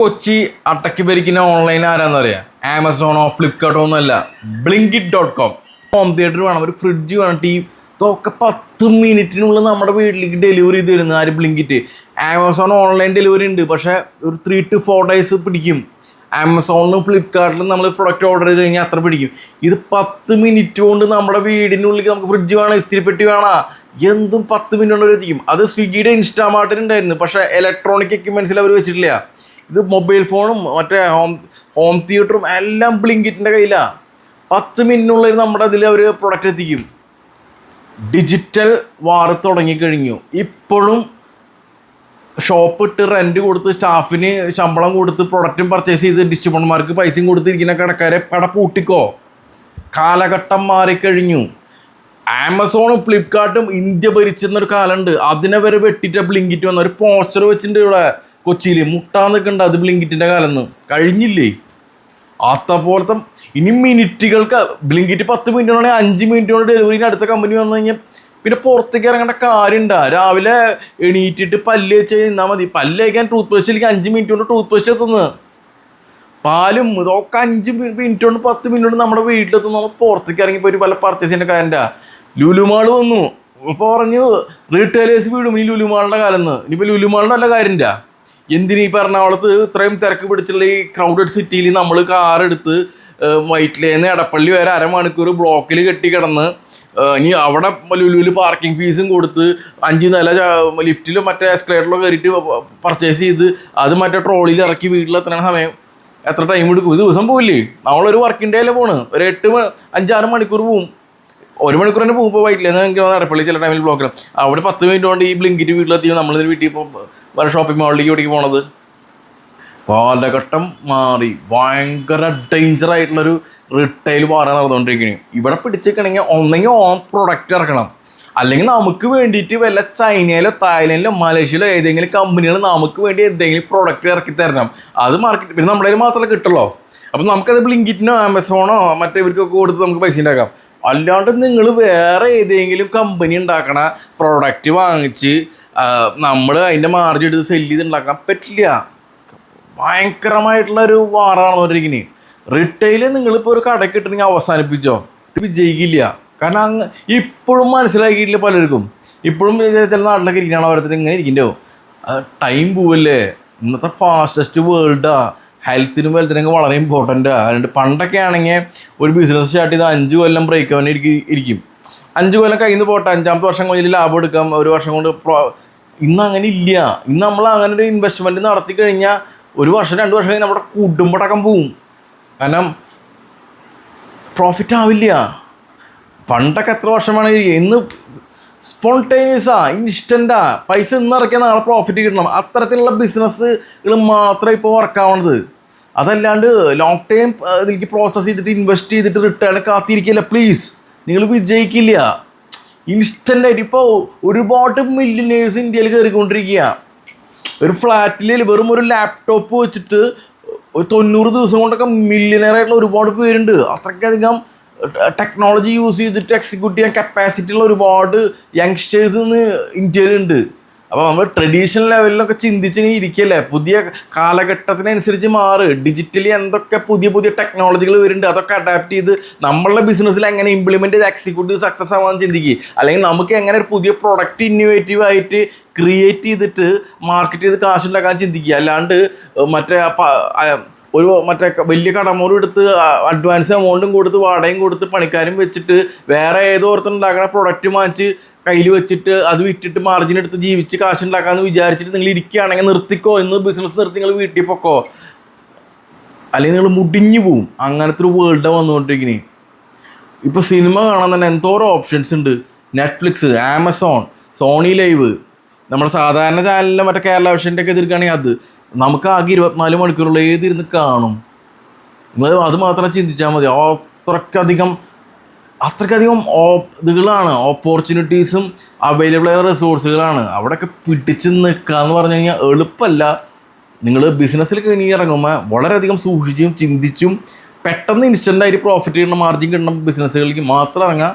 കൊച്ചി അട്ടക്കി ഭരിക്കുന്ന ഓൺലൈൻ ആരാന്നറിയാം? ആമസോണോ ഫ്ലിപ്കാർട്ടോ ഒന്നുമല്ല, Blinkit.com. Home theatre വേണം, ഒരു ഫ്രിഡ്ജ് വേണം, ഇതൊക്കെ 10 മിനിറ്റിനുള്ളിൽ നമ്മുടെ വീട്ടിലേക്ക് ഡെലിവറി ചെയ്ത് തരുന്നത് ആര്? ബ്ലിങ്കിറ്റ്. ആമസോൺ ഓൺലൈൻ ഡെലിവറി ഉണ്ട്, പക്ഷേ ഒരു 3 to 4 days പിടിക്കും. ആമസോണിലും ഫ്ലിപ്കാർട്ടിലും നമ്മൾ പ്രൊഡക്റ്റ് ഓർഡർ ചെയ്ത് കഴിഞ്ഞാൽ അത്ര പിടിക്കും. ഇത് 10 മിനിറ്റ് കൊണ്ട് നമ്മുടെ വീടിനുള്ളിൽ നമുക്ക് ഫ്രിഡ്ജ് വേണം, ഇസ്തിരിപ്പെട്ടി വേണം, എന്തും 10 മിനിറ്റ് കൊണ്ട് എത്തിക്കും. അത് സ്വിഗ്ഗിയുടെ ഇൻസ്റ്റാമാർട്ടിനുണ്ടായിരുന്നു, പക്ഷേ ഇലക്ട്രോണിക് എക്യുപ്മെൻറ്റ്സിൽ അവർ വെച്ചിട്ടില്ല. ഇത് മൊബൈൽ ഫോണും മറ്റേ ഹോം തിയേറ്ററും എല്ലാം ബ്ലിങ്കിറ്റിൻ്റെ കയ്യിലാണ്. 10 മിനിറ്റിനുള്ളിൽ നമ്മുടെ അതിൽ അവർ പ്രൊഡക്റ്റ് എത്തിക്കും. ഡിജിറ്റൽ വാർ തുടങ്ങിക്കഴിഞ്ഞു. ഇപ്പോഴും ഷോപ്പ് ഇട്ട് റെൻറ്റ് കൊടുത്ത് സ്റ്റാഫിന് ശമ്പളം കൊടുത്ത് പ്രൊഡക്റ്റും പർച്ചേസ് ചെയ്ത് ഡിസ്ട്രിബ്യൂട്ടർമാർക്ക് പൈസയും കൊടുത്തിരിക്കുന്ന കടക്കാരെ പട പൂട്ടിക്കോ. കാലഘട്ടം മാറിക്കഴിഞ്ഞു. ആമസോണും ഫ്ലിപ്കാർട്ടും ഇന്ത്യ ഭരിച്ചെന്നൊരു കാലമുണ്ട്, അതിനെ വരെ വെട്ടിയിട്ട് ബ്ലിങ്കിറ്റ് വന്ന ഒരു പോസ്റ്റർ വെച്ചിട്ടുണ്ട് ഇവിടെ കൊച്ചിയിൽ. മുട്ടാൻ നിൽക്കണ്ട, അത് ബ്ലിങ്കിറ്റിൻ്റെ കാലം കഴിഞ്ഞില്ലേ? അതേപോലത്തെ ഇനി മിനിറ്റുകൾക്ക് ബ്ലിങ്കിറ്റ് 10 മിനിറ്റ് കൊണ്ടാണെങ്കിൽ 5 മിനിറ്റ് കൊണ്ട് ഡെലിവറിന് അടുത്ത കമ്പനി വന്നു കഴിഞ്ഞാൽ പിന്നെ പുറത്തേക്ക് ഇറങ്ങേണ്ട കാര്യമുണ്ടാ? രാവിലെ എണീറ്റിട്ട് പല്ല് വെച്ച് കഴിഞ്ഞാൽ മതി. പല്ല് കഴിക്കാൻ ടൂത്ത് പേസ്റ്റിലേക്ക് 5 മിനിറ്റ് കൊണ്ട് ടൂത്ത് പേസ്റ്റ് എത്തുന്നത്. പാലും ഇതൊക്കെ 5 മിനിറ്റ് കൊണ്ട് 10 മിനിറ്റ് കൊണ്ട് നമ്മുടെ വീട്ടിലെത്തുന്നു. നമ്മൾ പുറത്തേക്ക് ഇറങ്ങിപ്പോൾ ഒരു പല പർച്ചേസിൻ്റെ കാര്യൻ്റെ ലുലുമാൾ വന്നു. ഇപ്പോൾ പറഞ്ഞു റീറ്റെയിലേഴ്സ് വീടും ഈ ലുലുമാളിൻ്റെ കാലം ഇനിയിപ്പോൾ ലുലുമാളിൻ്റെ നല്ല കാര്യമില്ല. എന്തിനീ എറണാകുളത്ത് ഇത്രയും തിരക്ക് പിടിച്ചുള്ള ഈ ക്രൗഡഡ് സിറ്റിയിൽ നമ്മൾ കാറെടുത്ത് വൈറ്റിലേന്ന് എടപ്പള്ളി വരെ അരമണിക്കൂർ ബ്ലോക്കിൽ കെട്ടി കിടന്ന് ഇനി അവിടെ ലുലുവിൽ പാർക്കിംഗ് ഫീസും കൊടുത്ത് 5 നില ലിഫ്റ്റിലും മറ്റേ എസ്കലേറ്ററിലോ കയറിയിട്ട് പർച്ചേസ് ചെയ്ത് അത് മറ്റേ ട്രോളിയിൽ ഇറക്കി വീട്ടിലെത്തണ സമയം എത്ര ടൈം എടുക്കും? ഇത് ദിവസം പോവില്ലേ? നമ്മളൊരു വർക്കിംഗ് ഡേ അല്ലേ പോണ്, ഒരു 5-6 മണിക്കൂർ പോവും. 1 മണിക്കൂർ തന്നെ പോകുമ്പോൾ വൈറ്റിലേന്ന് എനിക്ക് എടപ്പള്ളി ചില ടൈമിൽ ബ്ലോക്കിലാണ്. അവിടെ 10 മിനിറ്റ് കൊണ്ട് ഈ ബ്ലിങ്കിറ്റ് വീട്ടിലെത്തി നമ്മളിതിന് വീട്ടിൽ ഇപ്പോൾ വേറെ ഷോപ്പിംഗ് മാളിലേക്ക് ഓടിക്ക് പോണത്. കാലഘട്ടം മാറി. ഭയങ്കര ഡേഞ്ചർ ആയിട്ടുള്ളൊരു റിട്ടെയിൽ വാറാണ് നടന്നുകൊണ്ടിരിക്കുന്നത്. ഇവിടെ പിടിച്ചിരിക്കണമെങ്കിൽ ഒന്നെങ്കിൽ ഓൺ പ്രൊഡക്റ്റ് ഇറക്കണം, അല്ലെങ്കിൽ നമുക്ക് വേണ്ടിയിട്ട് വല്ല ചൈനയിലോ തായ്ലൻഡിലോ മലേഷ്യയിലോ ഏതെങ്കിലും കമ്പനികൾ നമുക്ക് വേണ്ടി എന്തെങ്കിലും പ്രൊഡക്റ്റ് ഇറക്കി തരണം. അത് മാർക്കറ്റ് പിന്നെ നമ്മുടെ കയ്യിൽ മാത്രമേ കിട്ടുള്ളൂ. അപ്പം നമുക്കത് ബ്ലിങ്കിറ്റിനോ ആമസോണോ മറ്റേ ഇവർക്കൊക്കെ കൊടുത്ത് നമുക്ക് പൈസ ഉണ്ടാക്കാം. അല്ലാണ്ട് നിങ്ങൾ വേറെ ഏതെങ്കിലും കമ്പനി ഉണ്ടാക്കണ പ്രൊഡക്റ്റ് വാങ്ങിച്ച് നമ്മൾ അതിൻ്റെ മാർജിൻ എടുത്ത് സെല്ല് ചെയ്ത് ഉണ്ടാക്കാൻ പറ്റില്ല. ഭയങ്കരമായിട്ടുള്ളൊരു വാറാണ് പറഞ്ഞിരിക്കുന്നത്. റിട്ടെയിൽ നിങ്ങളിപ്പോൾ ഒരു കടയ്ക്ക് ഇട്ടിട്ടുണ്ടെങ്കിൽ അവസാനിപ്പിച്ചോ, വിജയിക്കില്ല. കാരണം ഇപ്പോഴും മനസ്സിലാക്കിയിട്ടില്ല പലർക്കും. ഇപ്പോഴും ചില നാട്ടിലൊക്കെ ഇരിക്കണ ഓരോരുത്തർ ഇങ്ങനെ ഇരിക്കണ്ടോ, ടൈം പോവല്ലേ. ഇന്നത്തെ ഫാസ്റ്റസ്റ്റ് വേൾഡാണ്. ഹെൽത്തിനും വെൽത്തിനൊക്കെ വളരെ ഇമ്പോർട്ടൻ്റാണ്. അതുകൊണ്ട് പണ്ടൊക്കെ ആണെങ്കിൽ ഒരു ബിസിനസ് സ്റ്റാർട്ട് ചെയ്ത് 5 കൊല്ലം ബ്രേക്ക് ആവാൻ ഇരിക്കും. 5 കൊല്ലം കയ്യിൽ നിന്ന് പോട്ടെ, 5ാമത്തെ വർഷം കഴിഞ്ഞ് ലാഭം എടുക്കാം, 1 വർഷം കൊണ്ട്. ഇന്ന് അങ്ങനെ ഇല്ല. ഇന്ന് നമ്മൾ അങ്ങനെ ഒരു ഇൻവെസ്റ്റ്മെൻറ്റ് നടത്തി കഴിഞ്ഞാൽ 1 വർഷം 2 വർഷം കഴിഞ്ഞ് നമ്മുടെ കുടുംബടക്കം പോവും. കാരണം പ്രോഫിറ്റ് ആവില്ല. പണ്ടൊക്കെ എത്ര വർഷം വേണമെങ്കിൽ ഇന്ന് സ്പോണ്ടേനിയസാ, ഇൻസ്റ്റൻ്റാ, പൈസ ഇന്ന് ഇറക്കിയാൽ നാളെ പ്രോഫിറ്റ് കിട്ടണം. അത്തരത്തിലുള്ള ബിസിനസ്സുകൾ മാത്രമേ ഇപ്പോൾ വർക്കാവണത്. അതല്ലാണ്ട് ലോങ് ടൈം ഇതിലേക്ക് പ്രോസസ്സ് ചെയ്തിട്ട് ഇൻവെസ്റ്റ് ചെയ്തിട്ട് റിട്ടേൺ കാത്തിരിക്കില്ല. പ്ലീസ്, നിങ്ങൾ വിജയിക്കില്ല. ഇൻസ്റ്റൻ്റായിട്ട് ഇപ്പോൾ ഒരുപാട് മില്യനേഴ്സ് ഇന്ത്യയിൽ കയറിക്കൊണ്ടിരിക്കുക. ഒരു ഫ്ലാറ്റിൽ വെറും ഒരു ലാപ്ടോപ്പ് വെച്ചിട്ട് ഒരു 90 ദിവസം കൊണ്ടൊക്കെ മില്യനറായിട്ടുള്ള ഒരുപാട് പേരുണ്ട്. അത്രയ്ക്കധികം ടെക്നോളജി യൂസ് ചെയ്തിട്ട് എക്സിക്യൂട്ട് ചെയ്യാൻ കപ്പാസിറ്റി ഉള്ള ഒരുപാട് യങ്സ്റ്റേഴ്സ് ഇന്ന് ഇന്ത്യയിലുണ്ട്. അപ്പോൾ നമ്മൾ ട്രഡീഷണൽ ലെവലിലൊക്കെ ചിന്തിച്ചിങ്ങനെ ഇരിക്കല്ലേ. പുതിയ കാലഘട്ടത്തിനനുസരിച്ച് മാറ്. ഡിജിറ്റലി എന്തൊക്കെ പുതിയ ടെക്നോളജികൾ വരുന്നുണ്ട്, അതൊക്കെ അഡാപ്റ്റ് ചെയ്ത് നമ്മളുടെ ബിസിനസ്സിൽ എങ്ങനെ ഇംപ്ലിമെൻറ്റ് ചെയ്ത് എക്സിക്യൂട്ട് ചെയ്ത് സക്സസ് ആവാൻ ചിന്തിക്കുക. അല്ലെങ്കിൽ നമുക്ക് എങ്ങനെ ഒരു പുതിയ പ്രൊഡക്റ്റ് ഇന്നോവേറ്റീവ് ആയിട്ട് ക്രിയേറ്റ് ചെയ്തിട്ട് മാർക്കറ്റ് ചെയ്ത് കാശുണ്ടാക്കാൻ ചിന്തിക്കുക. അല്ലാണ്ട് മറ്റേ വലിയ കടമോറും എടുത്ത് അഡ്വാൻസ് എമൗണ്ടും കൊടുത്ത് വാടകയും കൊടുത്ത് പണിക്കാരും വെച്ചിട്ട് വേറെ ഏതോർത്തുണ്ടാക്കുന്ന പ്രൊഡക്റ്റ് വാങ്ങിച്ച് കയ്യിൽ വെച്ചിട്ട് അത് വിറ്റിട്ട് മാർജിൻ എടുത്ത് ജീവിച്ച് കാശുണ്ടാക്കാമെന്ന് വിചാരിച്ചിട്ട് നിങ്ങൾ ഇരിക്കുകയാണെങ്കിൽ നിർത്തിക്കോ. ഇന്ന് ബിസിനസ് നിർത്തി നിങ്ങൾ വീട്ടിൽ പൊക്കോ, അല്ലെങ്കിൽ നിങ്ങൾ മുടിഞ്ഞു പോവും. അങ്ങനത്തെ ഒരു വേൾഡാണ് വന്നുകൊണ്ടിരിക്കുന്നത്. ഇപ്പോൾ സിനിമ കാണാൻ തന്നെ എന്തോരം ഓപ്ഷൻസ് ഉണ്ട്. നെറ്റ്ഫ്ലിക്സ്, ആമസോൺ, സോണി ലൈവ്, നമ്മുടെ സാധാരണ ചാനലിലെ മറ്റേ കേരള വിഷൻ്റെ ഒക്കെ എതിർക്കുകയാണെങ്കിൽ അത് നമുക്ക് ആകെ 24 മണിക്കൂറുള്ള ഏതിരുന്ന് കാണും. നിങ്ങൾ അത് മാത്രം ചിന്തിച്ചാൽ മതി. അത്രയ്ക്കധികം ഇതുകളാണ്, ഓപ്പർച്യൂണിറ്റീസും അവൈലബിൾ ആയ റിസോഴ്സുകളാണ്. അവിടെയൊക്കെ പിടിച്ച് നിൽക്കുക എന്ന് പറഞ്ഞു കഴിഞ്ഞാൽ എളുപ്പമല്ല. നിങ്ങൾ ബിസിനസ്സിൽ ഇനി ഇറങ്ങുമ്പോൾ വളരെയധികം സൂക്ഷിച്ചും ചിന്തിച്ചും പെട്ടെന്ന് ഇൻസ്റ്റൻ്റായിട്ട് പ്രോഫിറ്റ് കിട്ടണം, മാർജിൻ കിട്ടണം ബിസിനസ്സുകളിലേക്ക് മാത്രം ഇറങ്ങുക.